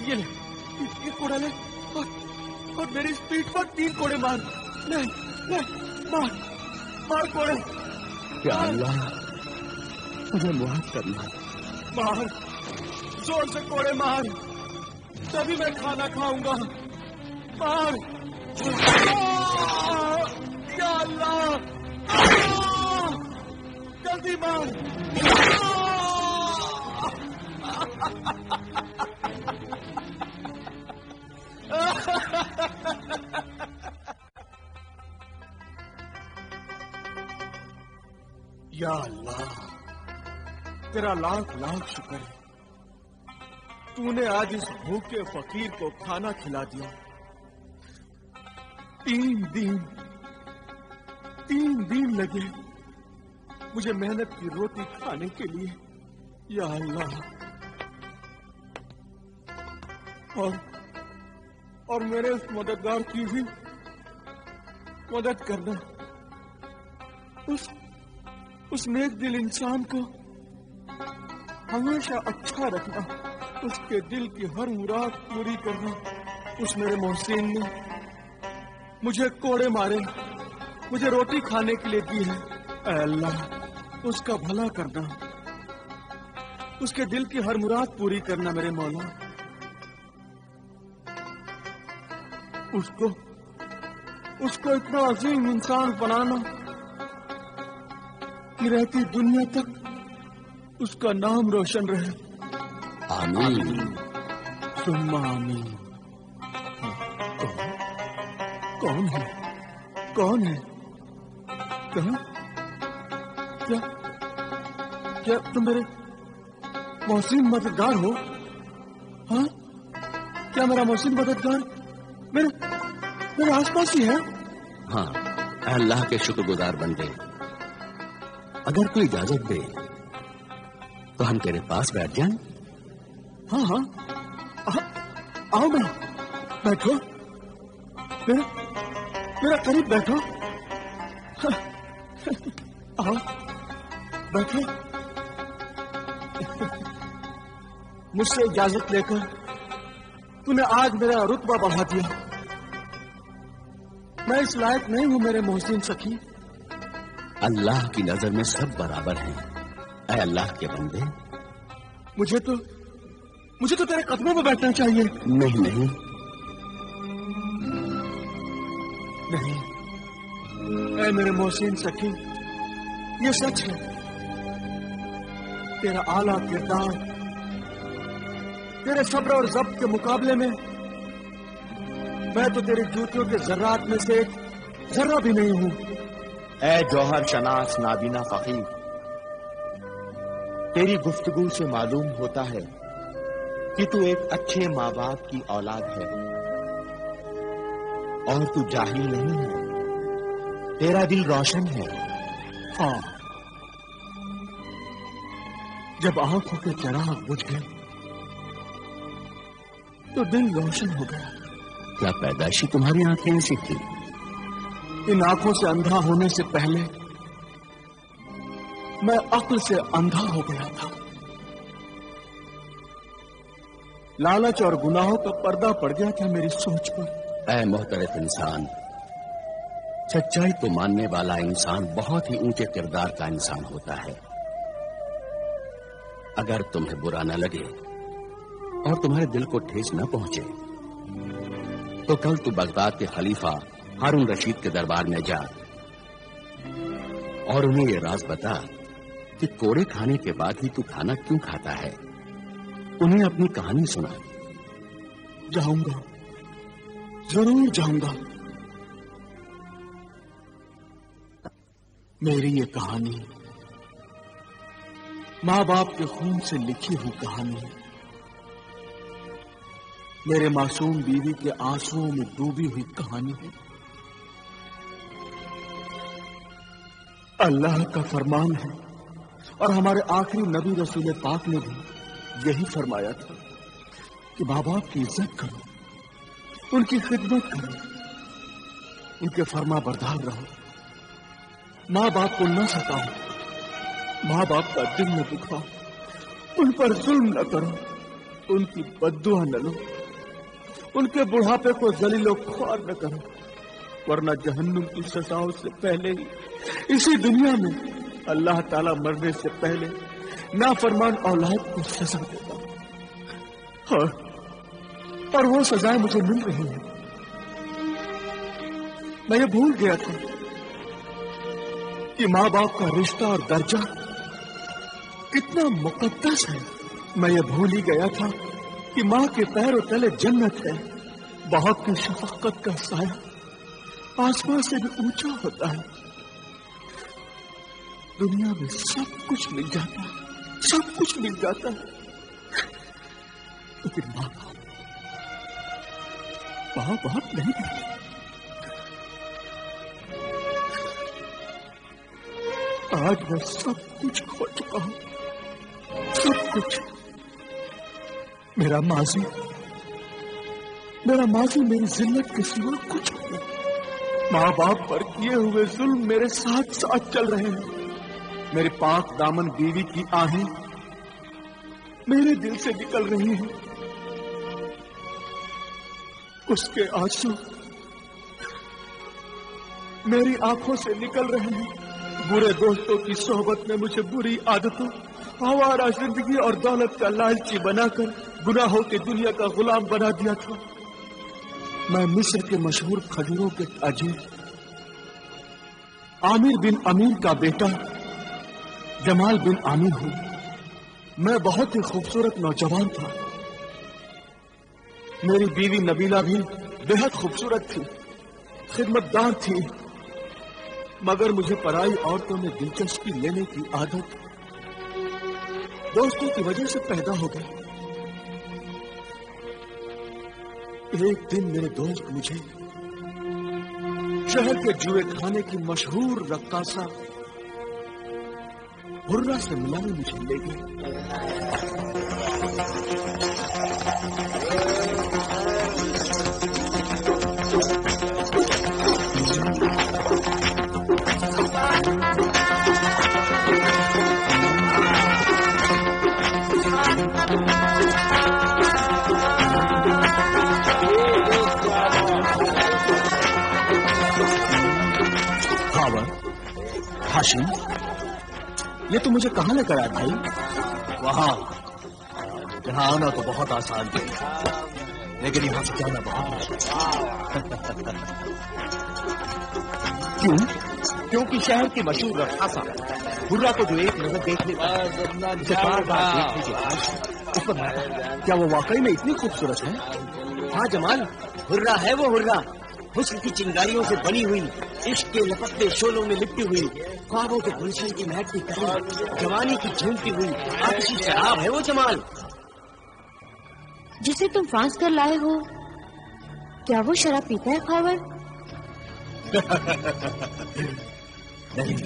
ये ले, ये कोड़ा ले और मेरी पीठ पर 3 कोड़े मार। ले ले, मार मार कोड़े। या अल्लाह, मुझे माफ करना। मार, जोर से कोड़े मार, तभी मैं खाना खाऊंगा। मार, या अल्लाह, जल्दी मार। या अल्लाह, तेरा लाख लाख शुक्र है, तूने आज इस भूखे फकीर को खाना खिला दिया। 3 दिन लगे मुझे मेहनत की रोटी खाने के लिए। या अल्लाह, और मेरे उस मददगार की भी मदद करना। उस नेक दिल इंसान को हमेशा अच्छा रखना, उसके दिल की हर मुराद पूरी करना। उस मेरे मोहसिन ने मुझे कोड़े मारे, मुझे रोटी खाने के लिए दी है। ऐ अल्लाह, उसका भला करना, उसके दिल की हर मुराद पूरी करना मेरे मौला। उसको इतना अजीम इंसान बनाना कि रहती दुनिया तक उसका नाम रोशन रहे। आमीन। सुम्मा आमीन। कौन है? कहाँ? क्या तुम मेरे मोहसिन मददगार हो? हाँ, क्या मेरा मोहसिन मददगार मेरे आसपास ही है? हाँ, अल्लाह के शुक्रगुजार बंदे, अगर कोई इजाजत दे तो हम तेरे पास बैठ जाएं। हाँ, आओ ना, बैठो, मेरा करीब बैठो। आओ, बैठो। मुझसे इजाजत लेकर तूने आज मेरा रुतबा बढ़ा दिया। मैं इस लायक नहीं हूं मेरे मोहसिन सखी। अल्लाह की नजर में सब बराबर हैं। ऐ अल्लाह के बंदे, मुझे तो तेरे कदमों में बैठना चाहिए। नहीं, ऐ मेरे मोहसिन सखी, ये सच है, तेरा आला किरदार, तेरे सब्र और ज़ब्त के मुकाबले में मैं तो तेरी जूतियों के जर्रात में से एक जर्रा भी नहीं हूं। ऐ जौहर शनास नाबीना फकीर, तेरी गुफ्तगू से मालूम होता है कि तू एक अच्छे माँ बाप की औलाद है और तू जाहिल नहीं है, तेरा दिल रोशन है। हाँ, जब आंखों के चिराग बुझ गए तो दिल रोशन हो गया। क्या पैदाइशी तुम्हारी आंखें ऐसी थी? इन आंखों से अंधा होने से पहले मैं अक्ल से अंधा हो गया था। लालच और गुनाहों का पर्दा पड़ गया था मेरी सोच पर। ऐ मोहतरम इंसान, सच्चाई तो मानने वाला इंसान बहुत ही ऊंचे किरदार का इंसान होता है। अगर तुम्हें बुरा न लगे और तुम्हारे दिल को ठेस न पहुंचे तो कल तू बगदाद के खलीफा हारून रशीद के दरबार में जा और उन्हें ये राज बता कि कोड़े खाने के बाद ही तू खाना क्यों खाता है। उन्हें अपनी कहानी सुना। जाऊंगा, जरूर जाऊंगा। मेरी ये कहानी माँ बाप के खून से लिखी हुई कहानी है। मेरे मासूम बीवी के आंसुओं में डूबी हुई कहानी है। अल्लाह का फरमान है और हमारे आखिरी नबी रसूल पाक ने भी यही फरमाया था कि माँ बाप की इज्जत करो, उनकी खिदमत करो, उनके फरमा बरदार रहो, माँ बाप को न सताओ, माँ बाप का दिल न दुखाओ, उन पर जुल्म न करो, उनकी बद्दुआ न लो, उनके बुढ़ापे को जलीलो ख्वार न करो, वरना जहन्नुम की सजाओं से पहले ही इसी दुनिया में अल्लाह ताला मरने से पहले नाफरमान औलाद को सजा देता। और वो सजाएं मुझे मिल रही हैं। मैं ये भूल गया था कि माँ बाप का रिश्ता और दर्जा कितना मुकद्दस है। मैं ये भूल ही गया था कि माँ के पैरों तले जन्नत है। बाप की शफकत का साया आसमान से भी ऊंचा होता है। दुनिया में सब कुछ मिल जाता है, सब कुछ मिल जाता है, लेकिन माँ बाप नहीं मिलती। आज मैं सब कुछ खो चुका हूं, सब कुछ। मेरा माजी मेरी जिल्लत के सिवा कुछ नहीं। माँ बाप पर किए हुए जुल्म मेरे साथ साथ चल रहे हैं। मेरे पाक दामन बीवी की आहें मेरे दिल से निकल रही हैं। उसके आंसू मेरी आंखों से निकल रहे हैं। बुरे दोस्तों की सोहबत में मुझे बुरी आदतों, आवारा जिंदगी और दौलत का लालची बनाकर गुनाहों की दुनिया का गुलाम बना दिया था। मैं मिस्र के मशहूर खजूरों के ताजिर आमिर बिन अमीर का बेटा जमाल बिन आमिर हूं। मैं बहुत ही खूबसूरत नौजवान था। मेरी बीवी नबीला भी बेहद खूबसूरत थी, खिदमतदार थी, मगर मुझे पराई औरतों में दिलचस्पी लेने की आदत दोस्तों की वजह से पैदा हो गई। एक दिन मेरे दोस्त मुझे शहर के जुए खाने की मशहूर रक्कासा हुर्रा से मिलाने मुझे ले गए। हाशिम, ये तो मुझे कहाँ लेकर आया भाई? वहाँ जहाँ आना तो बहुत आसान है, लेकिन यहाँ से जाना बहुत मुश्किल। क्यों? क्योंकि शहर की मशहूर रक्कासा हुर्रा को जो एक नजर देखने क्या वो वाकई में इतनी खूबसूरत है? हाँ जमाल, हुर्रा है वो हुर्रा। हुस्न की चिंगारियों से बनी हुई, इश्क के लपकते शोलों में लिपटी हुई, ख्वाबों के गुलशन की महकती तरह, जवानी की झूमती हुई आतिशी शराब है वो जमाल। जिसे तुम फांस कर लाए हो, क्या वो शराब पीता है खावर? नहीं,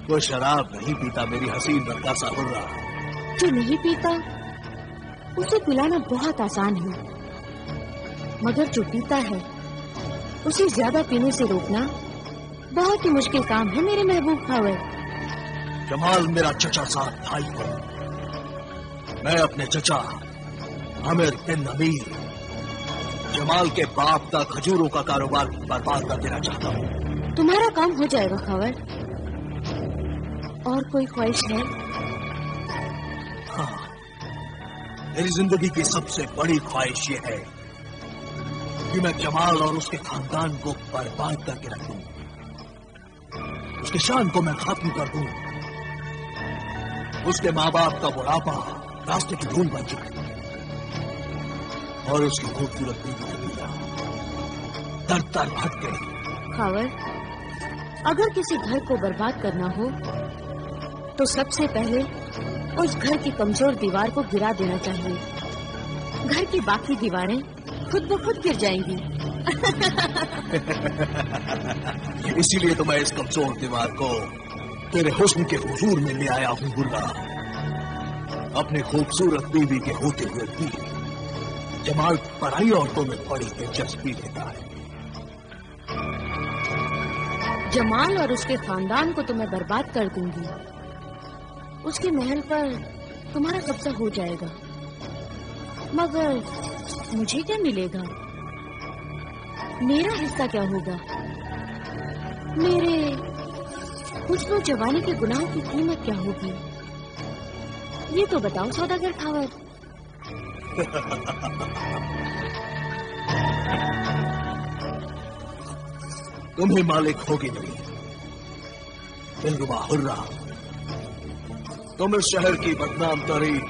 वो शराब नहीं पीता मेरी हसीन रक्कासा हुर्रा। जो नहीं पीता उसे पिलाना बहुत आसान है, मगर जो पीता है उसे ज्यादा पीने से रोकना बहुत ही मुश्किल काम है मेरे महबूब खावर। जमाल मेरा चचा साहब भाई को, मैं अपने चचा आमिर बिन अमीर जमाल के बाप का खजूरों का कारोबार बर्बाद कर देना चाहता हूँ। तुम्हारा काम हो जाएगा खावर। और कोई ख्वाहिश है? हाँ, मेरी जिंदगी की सबसे बड़ी ख्वाहिश ये है कि मैं जमाल और उसके खानदान को बर्बाद करके रख दूं, उसके शान को मैं खत्म कर दूं, उसके माँ बाप का बुढ़ापा रास्ते की धूल बन जाए और उसकी खूबसूरत बीवी दर दर भटके। खावर, अगर किसी घर को बर्बाद करना हो तो सबसे पहले उस घर की कमजोर दीवार को गिरा देना चाहिए। घर की बाकी दीवारें खुद ब खुद गिर जाएंगी। इसीलिए तो मैं इस कमजोर दीवार को तेरे हुस्न के हुजूर में ले आया हूँ हुर्रा। अपनी खूबसूरत बीवी के होते हुए भी जमाल पराई औरतों में बड़ी दिलचस्पी लेता है। जमाल और उसके खानदान को तो मैं बर्बाद कर दूंगी, उसके महल पर तुम्हारा कब्जा हो जाएगा, मगर मुझे क्या मिलेगा? मेरा हिस्सा क्या होगा? मेरे हुस्न और जवानी के गुनाहों की कीमत क्या होगी? ये तो बताओ सौदागर खावर। तुम्हें मालिक होगी नहीं दिलरुबा हुर्रा। तुम इस शहर की बदनाम तरीन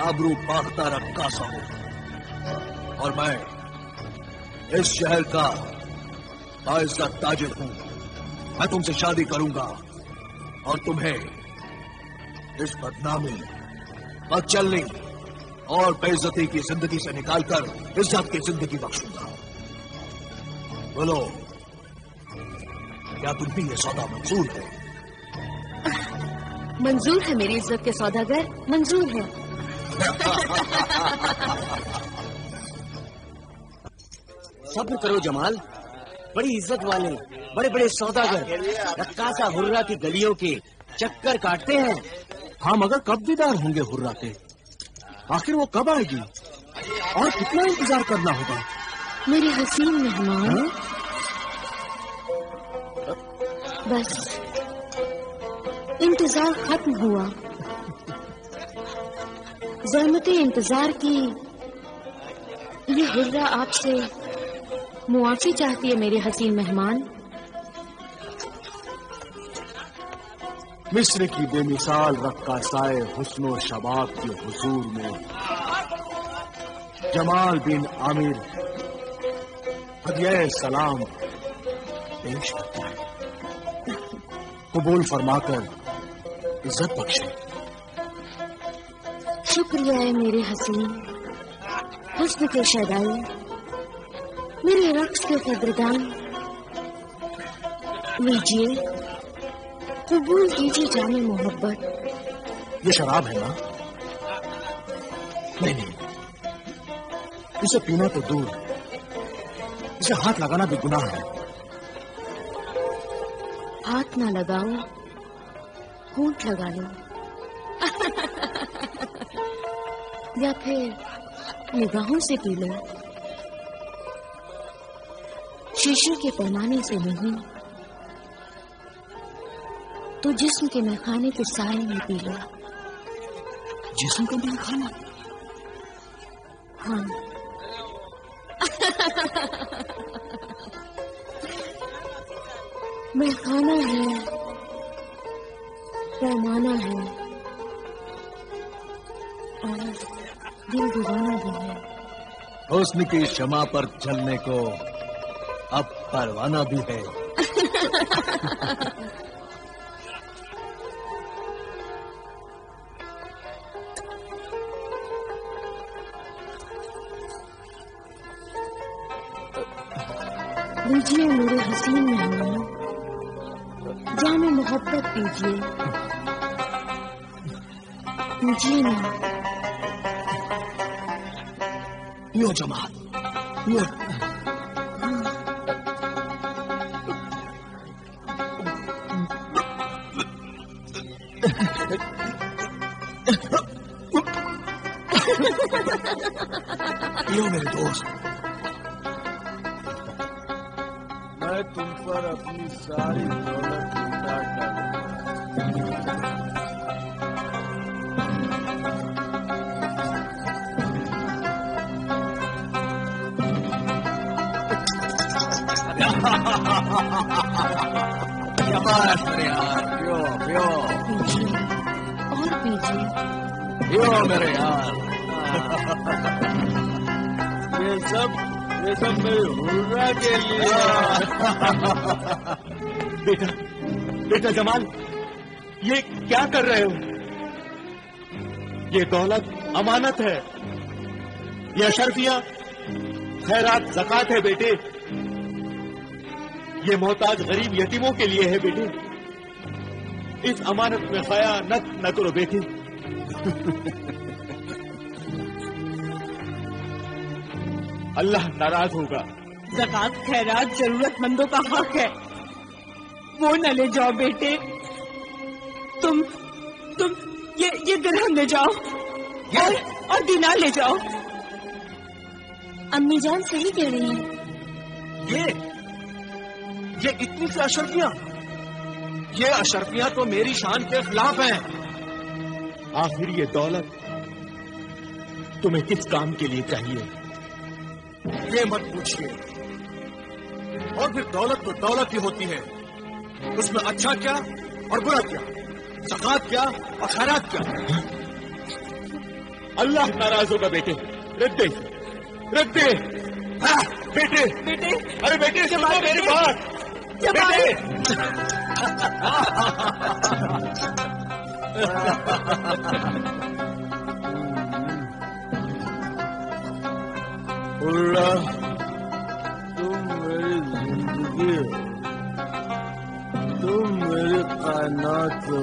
आबरू पाख्ता रक्कासा हो, और मैं इस शहर का बाइज्जत ताजिर हूं। मैं तुमसे शादी करूंगा और तुम्हें इस बदनामी, बदचलनी और बेइज्जती की जिंदगी से निकालकर इज्जत की जिंदगी बख्शूंगा। बोलो, क्या तुम भी ये सौदा मंजूर है? मंजूर है मेरी इज्जत के सौदागर, मंजूर है। सब्र करो जमाल, बड़ी इज्जत वाले बड़े बड़े सौदागर रक्कासा हुर्रा की गलियों के चक्कर काटते हैं। हाँ, मगर कब दीदार होंगे हुर्रा के? आखिर वो कब आएगी और कितना इंतजार करना होगा? मेरे हसीन मेहमान, बस इंतजार खत्म हुआ। ज़हमते इंतजार की ये हुर्रा आपसे मुआफी चाहती है मेरे हसीन मेहमान। मिस्र की बेमिसाल रक्कासाए हुस्न और शबाब के हुजूर में जमाल बिन आमिर हदिया सलाम पेश करता है। कबूल फरमाकर इज्जत बख्शे। शुक्रिया है मेरे हसीन हुस्न के शदाई, मेरे रक्स के कदरदान। लीजिए, कबूल कीजिए जाने मोहब्बत। ये शराब है ना? नहीं, इसे पीना तो दूर, इसे हाथ लगाना भी गुनाह है। हाथ ना लगाओ, होंठ लगा लो। या फिर निगाहों से पी लो, शीशे के पैमाने से नहीं तो जिस्म के मैखाने के साए में पी लो। जिस्म का मैखाना? हाँ। मैखाना है, पैमाना है और दिल दीवाना भी है। हुस्न की शमा पर चलने को अब परवाना भी है। लीजिए मेरे हसीन मेहमान, जामे मोहब्बत दीजिए, लीजिए ना। यो जमाल, यो। यो मेरे दोस्त, मैं तुम पर अपनी सारी दौलत लुटा डालूंगा। शाबाश मेरे यार, पियो पियो। पीजिए और पीजिए। पियो मेरे यार। ये सब मेरे हुर्रा के लिए। बेटा जमाल, ये क्या कर रहे हो? ये दौलत अमानत है, ये अशरफियां खैरात ज़कात है बेटे। ये मोहताज गरीब यतीमों के लिए है बेटे। इस अमानत में खयानत न करो बेटे। अल्लाह नाराज होगा। ज़कात खैरात जरूरतमंदों का हक है, वो न ले जाओ बेटे। तुम یہ درہم لے جاؤ اور دینار لے جاؤ. امی جان صحیح کہہ رہی ہیں. یہ اتنی سی اشرفیاں، یہ اشرفیاں تو میری شان کے خلاف ہیں. آخر یہ دولت تمہیں کس کام کے لیے چاہیے؟ یہ مت پوچھیے. اور پھر دولت تو دولت ہی ہوتی ہے، اس میں اچھا کیا اور برا کیا، زکات کیا اور خیرات کیا. اللہ ناراض ہوگا بیٹے. رکھ دے رکھ دے. بیٹے بیٹے ارے بیٹے سنو میری بات. اللہ تم میری زندگی ہو، تم میری کائنات ہو.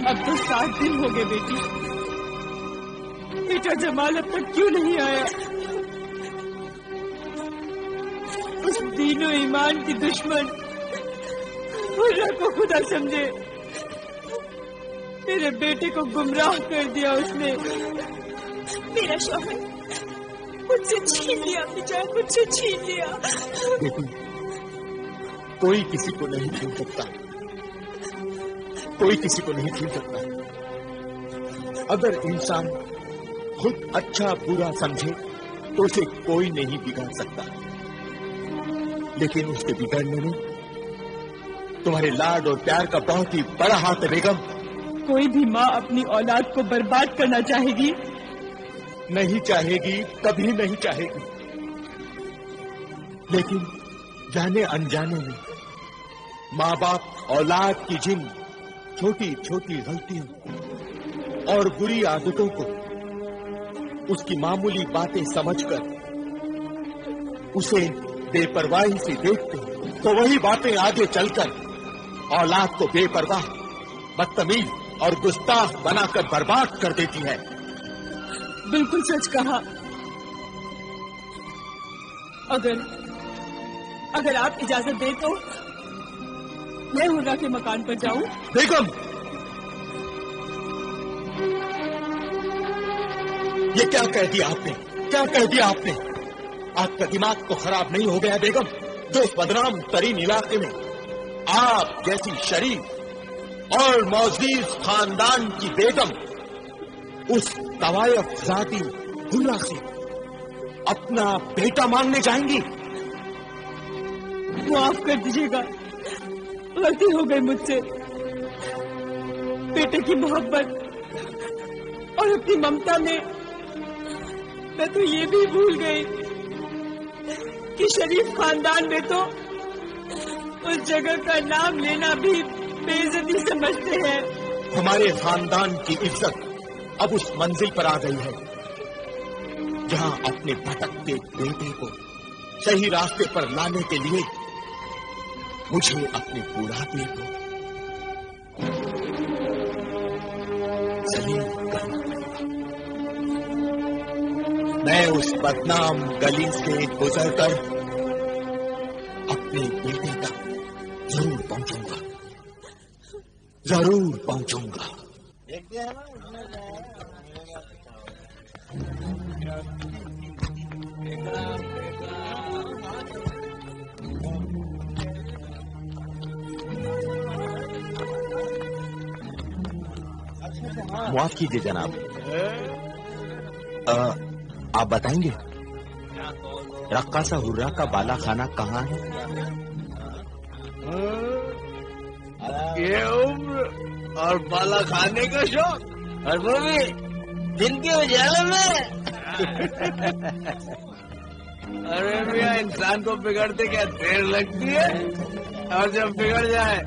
اب تو 7 دن ہو گئے بیٹی. بیٹا جمال اب تک کیوں نہیں آیا؟ اس دین و ایمان کی دشمن حرہ کو خدا سمجھے میرے بیٹے کو گمراہ کر دیا اس نے. میرا شوہر مجھ سے چھین لیا، بیچارہ مجھ سے چھین لیا. بیٹی کوئی کسی کو نہیں چھین سکتا، کوئی کسی کو نہیں چھین سکتا. اگر انسان خود اچھا برا سمجھے تو اسے کوئی نہیں بگاڑ سکتا. لیکن اس کے بگڑنے میں تمہارے لاڈ اور پیار کا بہت ہی بڑا ہاتھ ہے بیگم. کوئی بھی ماں اپنی اولاد کو برباد کرنا چاہے گی؟ نہیں چاہے گی، کبھی نہیں چاہے گی. لیکن جانے انجانے میں ماں باپ اولاد کی جن چھوٹی چھوٹی غلطیوں اور بری عادتوں کو اس کی معمولی باتیں سمجھ کر اسے بے پرواہی سے دیکھتے تو وہی باتیں آگے چل کر اولاد کو بے پرواہ، بدتمیز اور گستاخ بنا کر برباد کر دیتی ہے. بالکل سچ کہا. اگر آپ اجازت دیں تو میں حرہ کے مکان پر جاؤں. بیگم یہ کیا کہہ دیا آپ نے؟ کیا کہہ دیا آپ نے؟ آپ کا دماغ تو خراب نہیں ہو گیا بیگم؟ جو اس بدنام ترین علاقے میں آپ جیسی شریف اور معزز خاندان کی بیگم اس طوائف ذاتی حرہ سے اپنا بیٹا مانگنے جائیں گی؟ معاف کر دیجیے گا، غلطی ہو گئی مجھ سے. بیٹے کی محبت اور اپنی ممتا میں میں تو یہ بھی بھول گئی کہ شریف خاندان میں تو اس جگہ کا نام لینا بھی بے عزتی سمجھتے ہیں. ہمارے خاندان کی عزت اب اس منزل پر آ گئی ہے جہاں اپنے بھٹکتے بیٹے کو صحیح راستے پر لانے کے لیے مجھے اپنے بڑھاپے کو سلیم کرنا پڑے گا. میں اس بدنام گلی سے گزر کر اپنے بیٹے تک ضرور پہنچوں گا، ضرور پہنچوں گا. معاف کیجیے جناب، آپ بتائیں گے رقاصہ حرہ کا بالا خانہ کہاں ہے؟ یہ عمر اور بالا کھانے کا شوق، اور وہ بھی دن کے اجالے میں۔ ارے میاں، انسان کو بگڑتے کیا دیر لگتی ہے، اور جب بگڑ جائے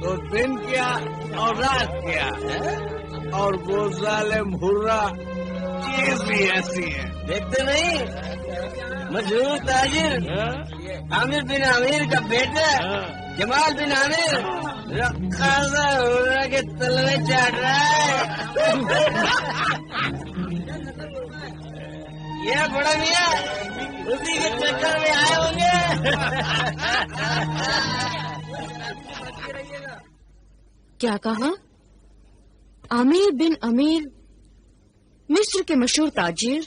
تو دن کیا اور رات کیا، اور وہ ظالم ہرا چیز بھی ایسی ہے۔ دیکھتے نہیں مشہور تاجر عامر بن عامر کا بیٹا جمال بن عامر رقاصہ ہرا کے تلوے چاٹ رہا ہے۔ یہ بڑا میاں اسی کے چکر میں آئے ہوں گے۔ کیا کہا؟ عامر بن عامر مصر کے مشہور تاجر،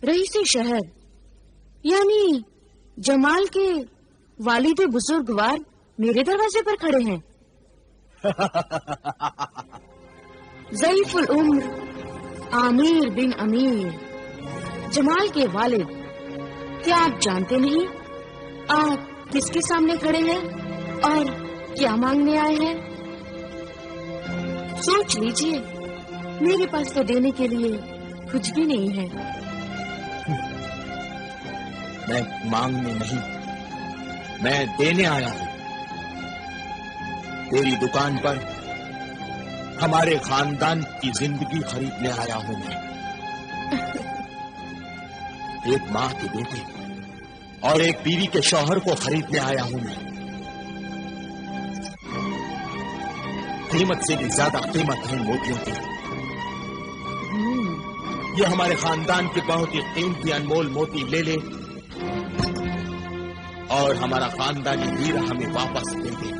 رئیس شہر، یعنی جمال کے والد بزرگوار میرے دروازے پر کھڑے ہیں۔ ضعیف العمر عامر بن عامر، جمال کے والد، کیا آپ جانتے نہیں آپ کس کے سامنے کھڑے ہیں اور کیا مانگنے آئے ہیں؟ سوچ لیجئے، میرے پاس تو دینے کے لیے کچھ بھی نہیں ہے۔ میں مانگنے نہیں، میں دینے آیا ہوں۔ تیری دکان پر ہمارے خاندان کی زندگی خریدنے آیا ہوں میں۔ ایک ماں کے بیٹے اور ایک بیوی کے شوہر کو خریدنے آیا ہوں میں۔ قیمت سے بھی زیادہ قیمت ہے موتیوں کی۔ یہ ہمارے خاندان کے بہت ہی قیمتی انمول موتی لے لے اور ہمارا خاندانی ہیرا ہمیں واپس دے دے۔